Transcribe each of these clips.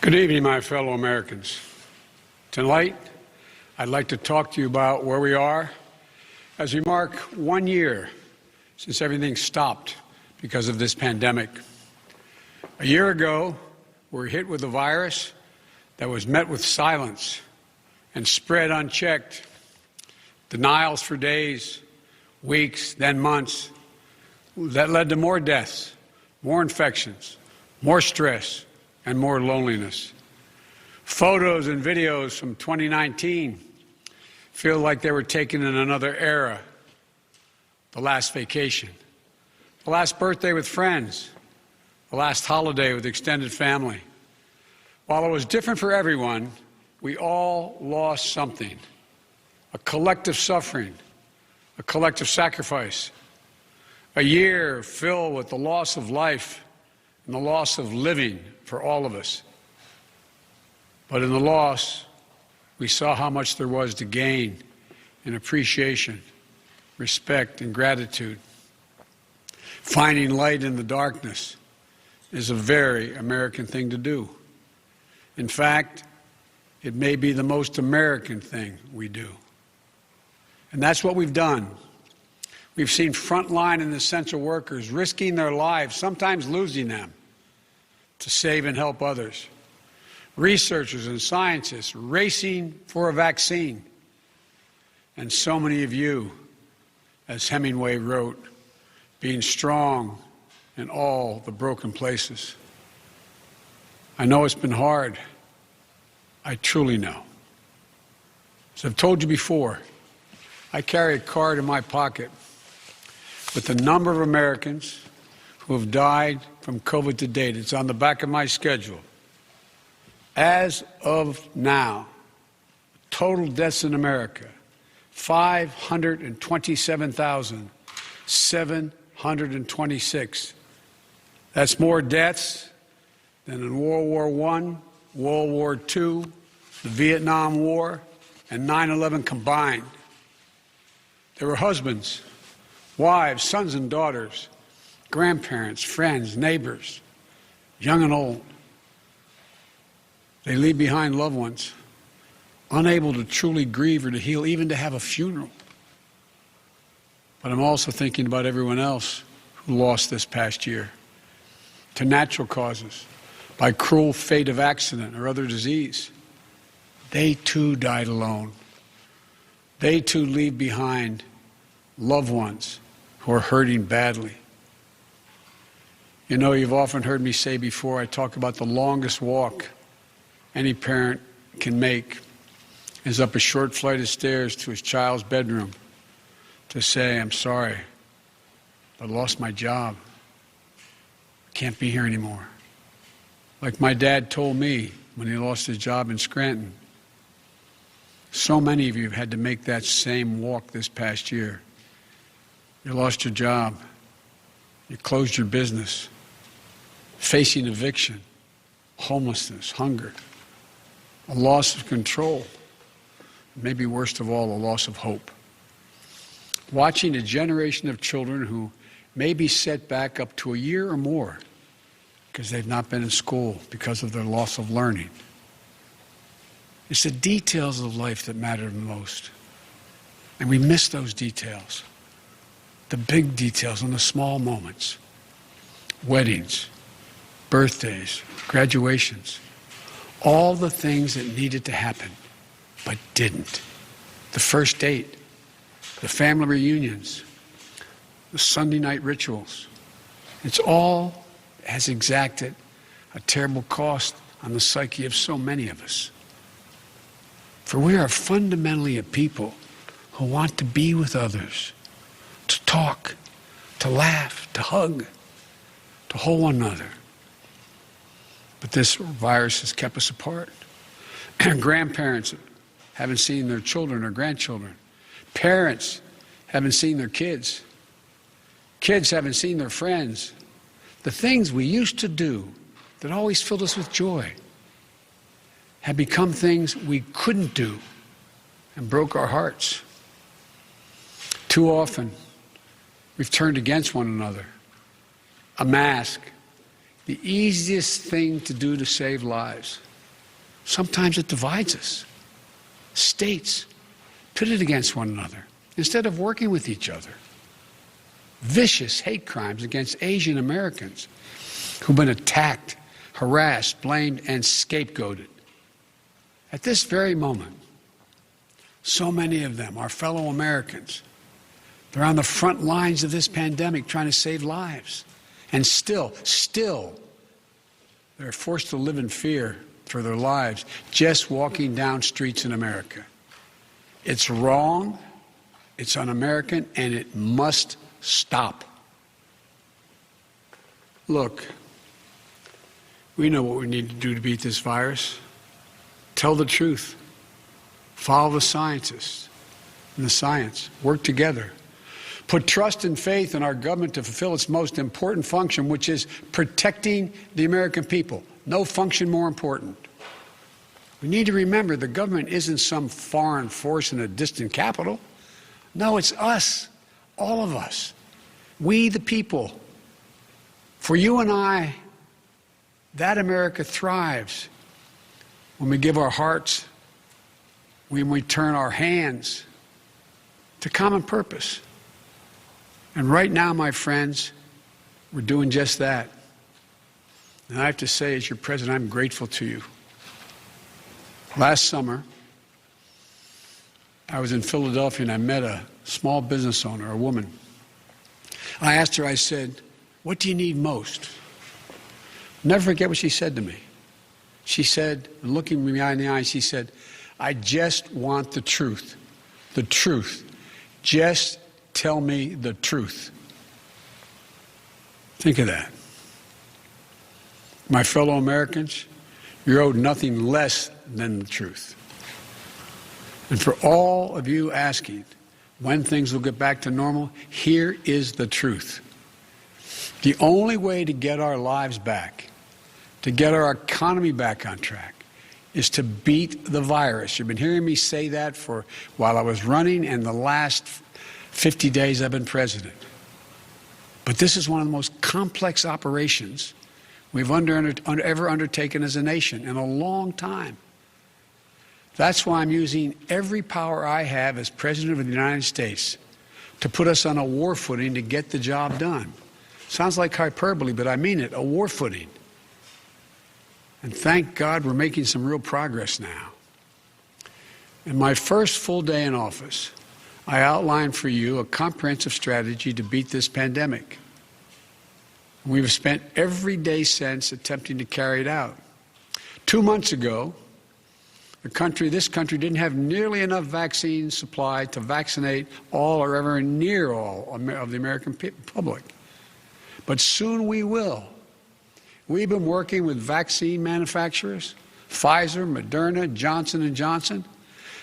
Good evening, my fellow Americans. Tonight, I'd like to talk to you about where we are as we mark 1 year since everything stopped because of this pandemic. A year ago, we were hit with a virus that was met with silence and spread unchecked. Denials for days, weeks, then months. That led to more deaths, more infections, more stress, and more loneliness. Photos and videos from 2019 feel like they were taken in another era. The last vacation, the last birthday with friends, the last holiday with extended family. While it was different for everyone, we all lost something. A collective suffering, a collective sacrifice. A year filled with the loss of life and the loss of living for all of us. But in the loss, we saw how much there was to gain in appreciation, respect, and gratitude. Finding light in the darkness is a very American thing to do. In fact, it may be the most American thing we do. And that's what we've done. We've seen frontline and essential workers risking their lives, sometimes losing them, to save and help others. Researchers and scientists racing for a vaccine. And so many of you, as Hemingway wrote, being strong in all the broken places. I know it's been hard. I truly know. As I've told you before, I carry a card in my pocket with the number of Americans who have died from COVID to date. It's on the back of my schedule. As of now, total deaths in America, 527,726. That's more deaths than in World War I, World War II, the Vietnam War, and 9/11 combined. There were husbands, wives, sons and daughters, grandparents, friends, neighbors, young and old. They leave behind loved ones, unable to truly grieve or to heal, even to have a funeral. But I'm also thinking about everyone else who lost this past year to natural causes, by cruel fate of accident or other disease. They too died alone. They too leave behind loved ones who are hurting badly. You know, you've often heard me say before, I talk about the longest walk any parent can make is up a short flight of stairs to his child's bedroom to say, I'm sorry, I lost my job. I can't be here anymore. Like my dad told me when he lost his job in Scranton. So many of you have had to make that same walk this past year. You lost your job. You closed your business. Facing eviction, homelessness, hunger, a loss of control, maybe worst of all, a loss of hope. Watching a generation of children who may be set back up to a year or more because they've not been in school because of their loss of learning. It's the details of life that matter the most. And we miss those details. The big details and the small moments. Weddings, birthdays, graduations. All the things that needed to happen, but didn't. The first date, the family reunions, the Sunday night rituals. It's all has exacted a terrible cost on the psyche of so many of us. For we are fundamentally a people who want to be with others, to talk, to laugh, to hug, to hold one another. But this virus has kept us apart. Grandparents haven't seen their children or grandchildren. Parents haven't seen their kids. Kids haven't seen their friends. The things we used to do that always filled us with joy have become things we couldn't do and broke our hearts. Too often, we've turned against one another. A mask, the easiest thing to do to save lives. Sometimes it divides us. States pitted against one another instead of working with each other. Vicious hate crimes against Asian Americans who've been attacked, harassed, blamed, and scapegoated. At this very moment, so many of them, our fellow Americans, they're on the front lines of this pandemic trying to save lives. And still, they're forced to live in fear for their lives just walking down streets in America. It's wrong, it's un-American, and it must stop. Look, we know what we need to do to beat this virus. Tell the truth. Follow the scientists and the science. Work together. Put trust and faith in our government to fulfill its most important function, which is protecting the American people. No function more important. We need to remember the government isn't some foreign force in a distant capital. No, it's us, all of us. We the people. For you and I, that America thrives when we give our hearts, when we turn our hands to common purpose. And right now, my friends, we're doing just that. And I have to say, as your president, I'm grateful to you. Last summer, I was in Philadelphia and I met a small business owner, a woman. I asked her, I said, what do you need most? Never forget what she said to me. She said, looking me in the eye, she said, I just want the truth. The truth. Just tell me the truth. Think of that. My fellow Americans, you're owed nothing less than the truth. And for all of you asking when things will get back to normal, here is the truth. The only way to get our lives back, to get our economy back on track, is to beat the virus. You've been hearing me say that for while I was running and the last 50 days I've been president. But this is one of the most complex operations we've ever undertaken as a nation in a long time. That's why I'm using every power I have as President of the United States to put us on a war footing to get the job done. Sounds like hyperbole, but I mean it, a war footing. And thank God we're making some real progress now. In my first full day in office, I outlined for you a comprehensive strategy to beat this pandemic. We've spent every day since attempting to carry it out. 2 months ago, this country didn't have nearly enough vaccine supply to vaccinate all or ever near all of the American public. But soon we will. We've been working with vaccine manufacturers, Pfizer, Moderna, Johnson & Johnson,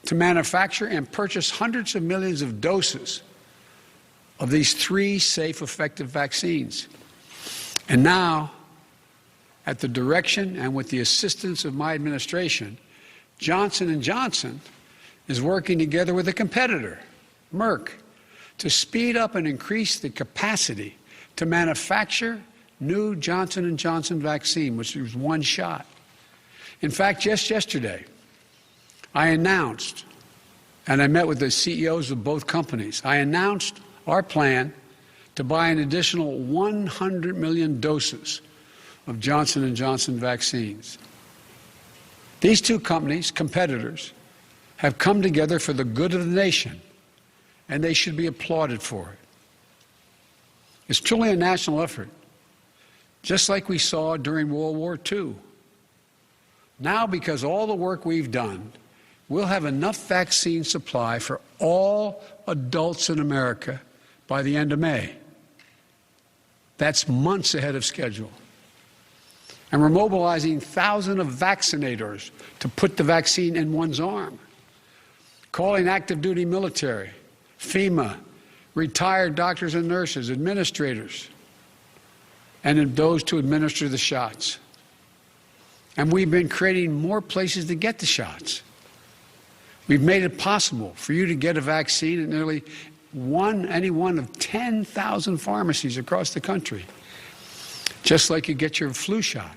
to manufacture and purchase hundreds of millions of doses of these 3 safe, effective vaccines. And now, at the direction and with the assistance of my administration, Johnson & Johnson is working together with a competitor, Merck, to speed up and increase the capacity to manufacture new Johnson & Johnson vaccine, which is 1 shot. In fact, just yesterday, I announced, and I met with the CEOs of both companies, I announced our plan to buy an additional 100 million doses of Johnson & Johnson vaccines. These 2 companies, competitors, have come together for the good of the nation, and they should be applauded for it. It's truly a national effort, just like we saw during World War II. Now, because of all the work we've done, we'll have enough vaccine supply for all adults in America by the end of May. That's months ahead of schedule. And we're mobilizing thousands of vaccinators to put the vaccine in one's arm, calling active duty military, FEMA, retired doctors and nurses, administrators, and those to administer the shots. And we've been creating more places to get the shots. We've made it possible for you to get a vaccine at nearly any one of 10,000 pharmacies across the country, just like you get your flu shot.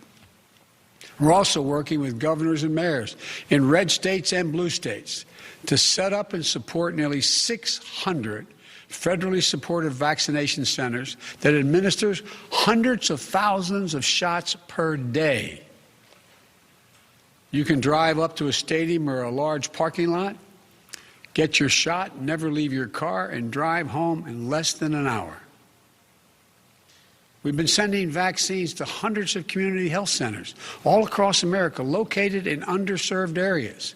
We're also working with governors and mayors in red states and blue states to set up and support nearly 600 federally supported vaccination centers that administers hundreds of thousands of shots per day. You can drive up to a stadium or a large parking lot, get your shot, never leave your car, and drive home in less than an hour. We've been sending vaccines to hundreds of community health centers all across America, located in underserved areas.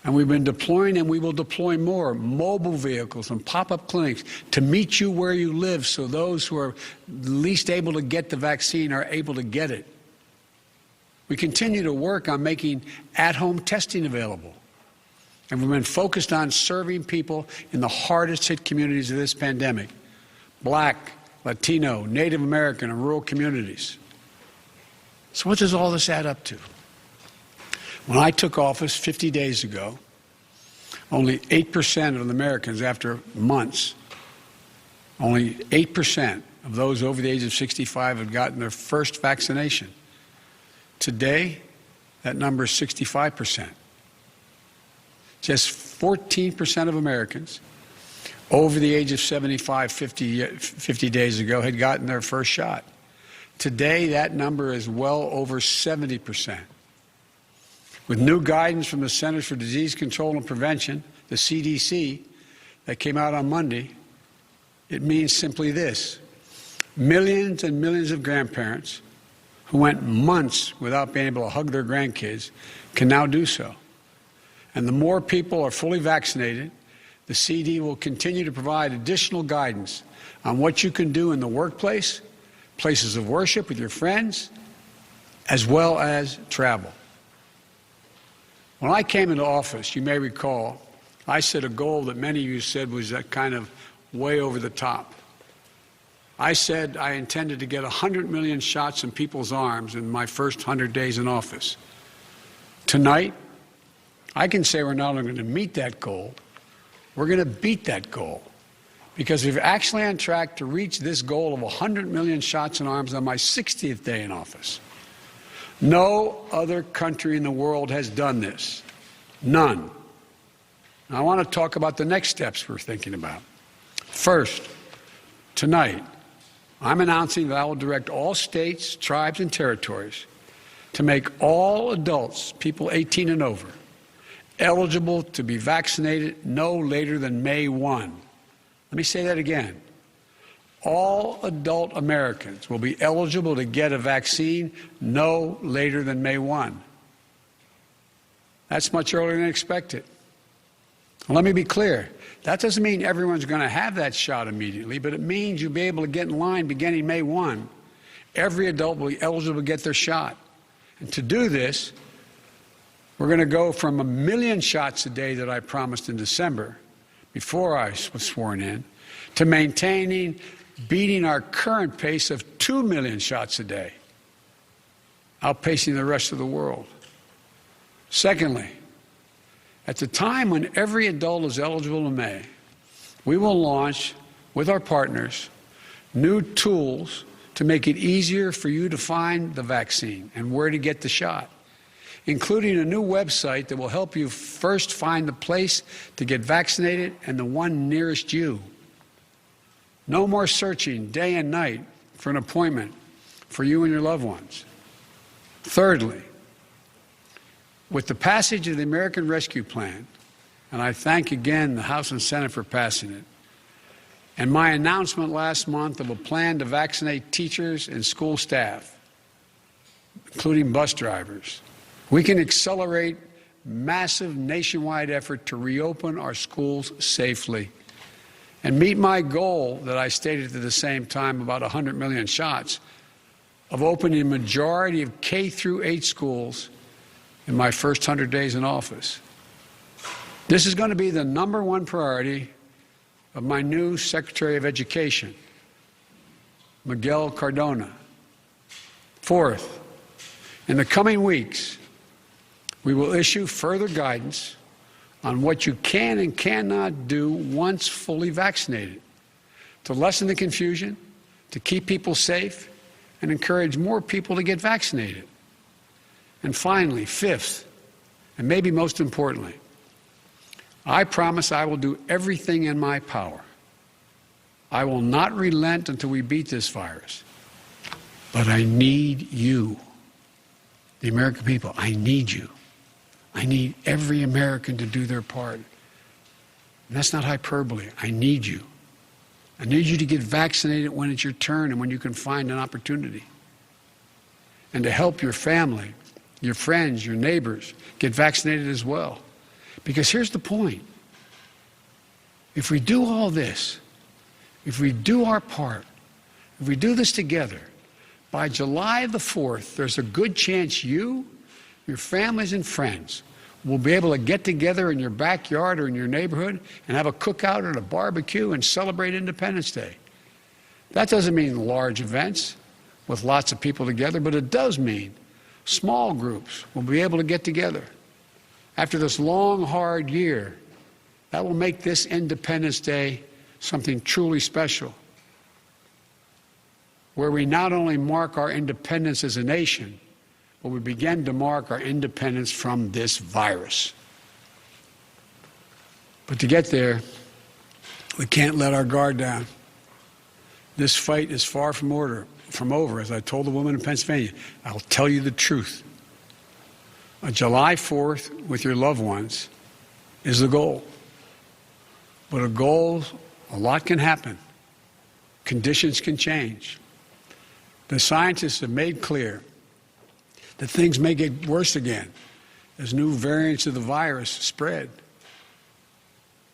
And we've been deploying, and we will deploy more, mobile vehicles and pop-up clinics to meet you where you live so those who are least able to get the vaccine are able to get it. We continue to work on making at-home testing available. And we've been focused on serving people in the hardest-hit communities of this pandemic: Black, Latino, Native American, and rural communities. So what does all this add up to? When I took office 50 days ago, only 8% of Americans, after months, only 8% of those over the age of 65 had gotten their first vaccination. Today, that number is 65%. Just 14% of Americans over the age of 75 50 days ago had gotten their first shot. Today, that number is well over 70%. With new guidance from the Centers for Disease Control and Prevention, the CDC, that came out on Monday, it means simply this: millions and millions of grandparents who went months without being able to hug their grandkids can now do so. And the more people are fully vaccinated, the CD will continue to provide additional guidance on what you can do in the workplace, places of worship with your friends, as well as travel. When I came into office, you may recall, I set a goal that many of you said was kind of way over the top. I said I intended to get 100 million shots in people's arms in my first 100 days in office. Tonight, I can say we're not only going to meet that goal, we're going to beat that goal, because we're actually on track to reach this goal of 100 million shots in arms on my 60th day in office. No other country in the world has done this. None. Now, I want to talk about the next steps we're thinking about. First, tonight, I'm announcing that I will direct all states, tribes, and territories to make all adults, people 18 and over, eligible to be vaccinated no later than May 1. Let me say that again. All adult Americans will be eligible to get a vaccine no later than May 1. That's much earlier than expected. Well, let me be clear. That doesn't mean everyone's going to have that shot immediately, but it means you'll be able to get in line beginning May 1. Every adult will be eligible to get their shot. And to do this, we're going to go from 1 million shots a day that I promised in December, before I was sworn in, to beating our current pace of 2 million shots a day, outpacing the rest of the world. Secondly, at the time when every adult is eligible in May, we will launch, with our partners, new tools to make it easier for you to find the vaccine and where to get the shot, including a new website that will help you first find the place to get vaccinated and the one nearest you. No more searching day and night for an appointment for you and your loved ones. Thirdly, with the passage of the American Rescue Plan, and I thank again the House and Senate for passing it, and my announcement last month of a plan to vaccinate teachers and school staff, including bus drivers, we can accelerate massive nationwide effort to reopen our schools safely and meet my goal that I stated at the same time, about 100 million shots, of opening a majority of K through 8 schools in my first 100 days in office. This is going to be the #1 priority of my new Secretary of Education, Miguel Cardona. Fourth, in the coming weeks, we will issue further guidance on what you can and cannot do once fully vaccinated, to lessen the confusion, to keep people safe, and encourage more people to get vaccinated. And finally, fifth, and maybe most importantly, I promise I will do everything in my power. I will not relent until we beat this virus. But I need you, the American people. I need you. I need every American to do their part. And that's not hyperbole. I need you. I need you to get vaccinated when it's your turn and when you can find an opportunity. And to help your family, your friends, your neighbors get vaccinated as well. Because here's the point. If we do all this, if we do our part, if we do this together, by July the 4th, there's a good chance you, your families and friends will be able to get together in your backyard or in your neighborhood and have a cookout or a barbecue and celebrate Independence Day. That doesn't mean large events with lots of people together, but it does mean small groups will be able to get together. After this long, hard year, that will make this Independence Day something truly special, where we not only mark our independence as a nation, but we begin to mark our independence from this virus. But to get there, we can't let our guard down. This fight is far from over. As I told the woman in Pennsylvania, I'll tell you the truth. On July 4th, with your loved ones, is the goal. But a lot can happen. Conditions can change. The scientists have made clear that things may get worse again as new variants of the virus spread.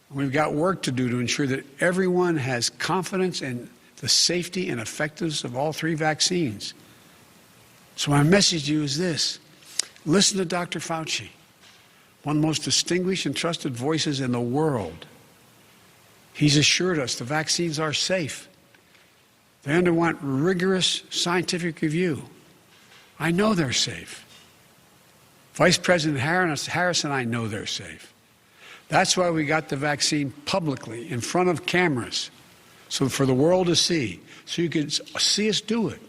We've got work to do to ensure that everyone has confidence in the safety and effectiveness of all three vaccines. So my message to you is this. Listen to Dr. Fauci, one of the most distinguished and trusted voices in the world. He's assured us the vaccines are safe. They underwent rigorous scientific review. I know they're safe. Vice President Harris and I know they're safe. That's why we got the vaccine publicly in front of cameras, so for the world to see, so you can see us do it.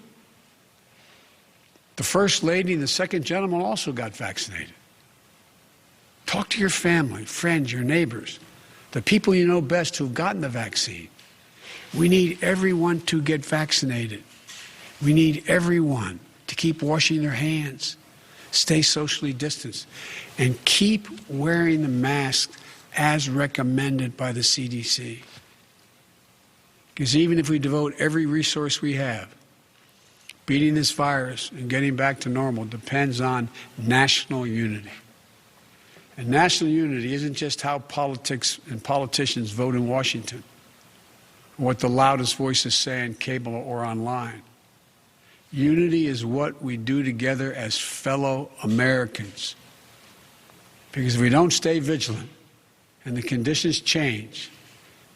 The First Lady and the Second Gentleman also got vaccinated. Talk to your family, friends, your neighbors, the people you know best who've gotten the vaccine. We need everyone to get vaccinated. We need everyone to keep washing their hands, stay socially distanced, and keep wearing the mask as recommended by the CDC. Because even if we devote every resource we have, beating this virus and getting back to normal depends on national unity. And national unity isn't just how politics and politicians vote in Washington, or what the loudest voices say on cable or online. Unity is what we do together as fellow Americans. Because if we don't stay vigilant and the conditions change,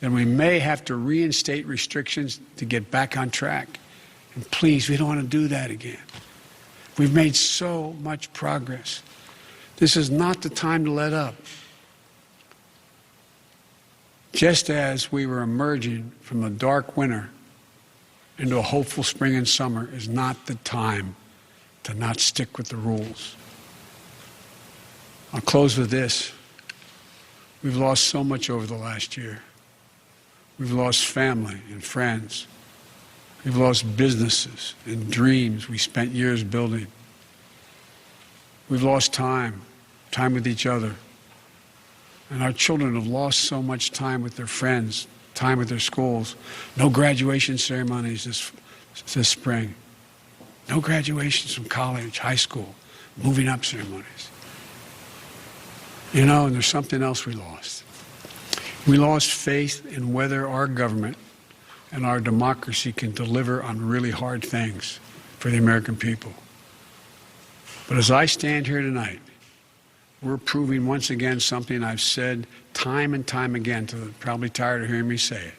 then we may have to reinstate restrictions to get back on track. And please, we don't want to do that again. We've made so much progress. This is not the time to let up. Just as we were emerging from the dark winter into a hopeful spring and summer is not the time to not stick with the rules. I'll close with this. We've lost so much over the last year. We've lost family and friends. We've lost businesses and dreams we spent years building. We've lost time with each other. And our children have lost so much time with their friends, time with their schools. No graduation ceremonies this spring. No graduations from college, high school, moving up ceremonies. You know, and there's something else we lost. We lost faith in whether our government and our democracy can deliver on really hard things for the American people. But as I stand here tonight, we're proving once again something I've said time and time again, probably tired of hearing me say it.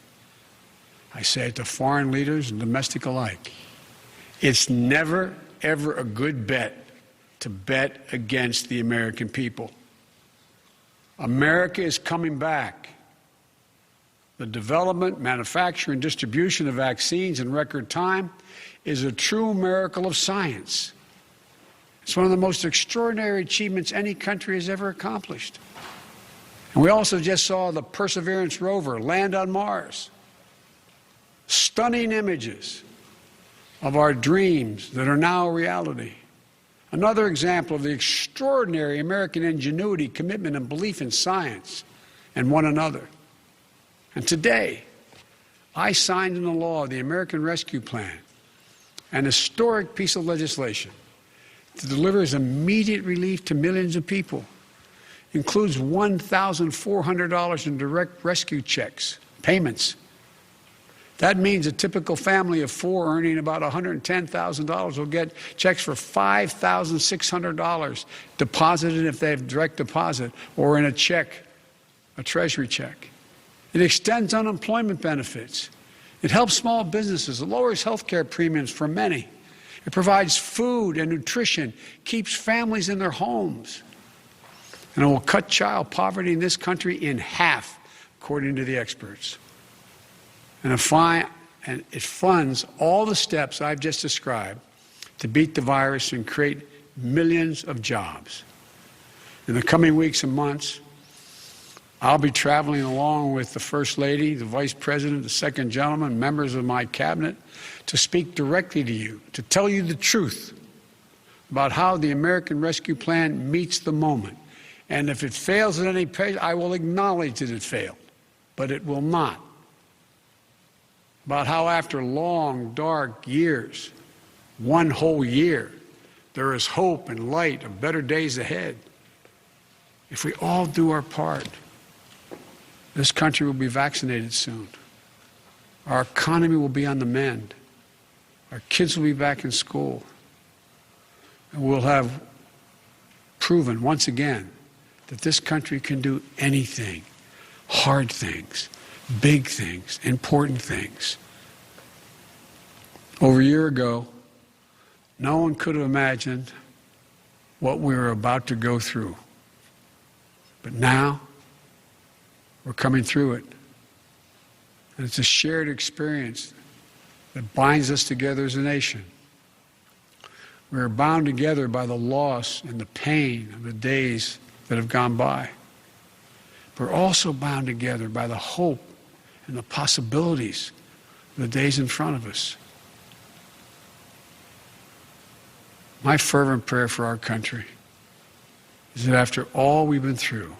I say it to foreign leaders and domestic alike. It's never, ever a good bet to bet against the American people. America is coming back. The development, manufacture, and distribution of vaccines in record time is a true miracle of science. It's one of the most extraordinary achievements any country has ever accomplished. And we also just saw the Perseverance rover land on Mars. Stunning images of our dreams that are now a reality. Another example of the extraordinary American ingenuity, commitment, and belief in science and one another. And today, I signed into law the American Rescue Plan, an historic piece of legislation that delivers immediate relief to millions of people. Includes $1,400 in direct rescue checks, payments. That means a typical family of four earning about $110,000 will get checks for $5,600 deposited if they have direct deposit or in a check, a treasury check. It extends unemployment benefits. It helps small businesses. It lowers health care premiums for many. It provides food and nutrition, keeps families in their homes. And it will cut child poverty in this country in half, according to the experts. And it funds all the steps I've just described to beat the virus and create millions of jobs. In the coming weeks and months, I'll be traveling along with the First Lady, the Vice President, the Second Gentleman, members of my cabinet, to speak directly to you, to tell you the truth about how the American Rescue Plan meets the moment. And if it fails at any pace, I will acknowledge that it failed, but it will not. About how after long, dark years, one whole year, there is hope and light of better days ahead. If we all do our part, this country will be vaccinated soon. Our economy will be on the mend. Our kids will be back in school. And we'll have proven once again that this country can do anything, hard things, big things, important things. Over a year ago, no one could have imagined what we were about to go through. But now, we're coming through it. And it's a shared experience that binds us together as a nation. We are bound together by the loss and the pain of the days that have gone by. We're also bound together by the hope and the possibilities of the days in front of us. My fervent prayer for our country is that after all we've been through,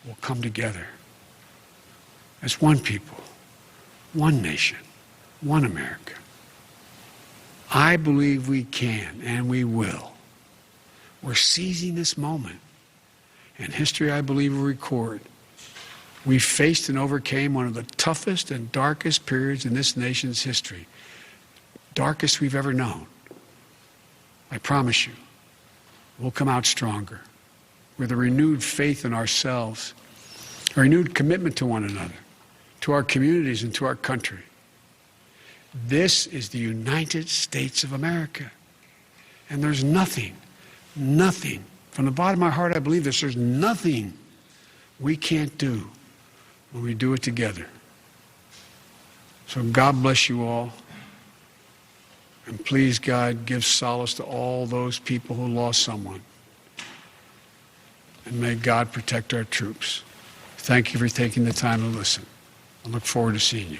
we'll come together as one people, one nation, one America. I believe we can and we will. We're seizing this moment. And history, I believe, will record. We faced and overcame one of the toughest and darkest periods in this nation's history. Darkest we've ever known. I promise you, we'll come out stronger with a renewed faith in ourselves, a renewed commitment to one another, to our communities and to our country. This is the United States of America. And there's nothing, from the bottom of my heart I believe this, there's nothing we can't do when we do it together. So God bless you all. And please, God, give solace to all those people who lost someone. And may God protect our troops. Thank you for taking the time to listen. I look forward to seeing you.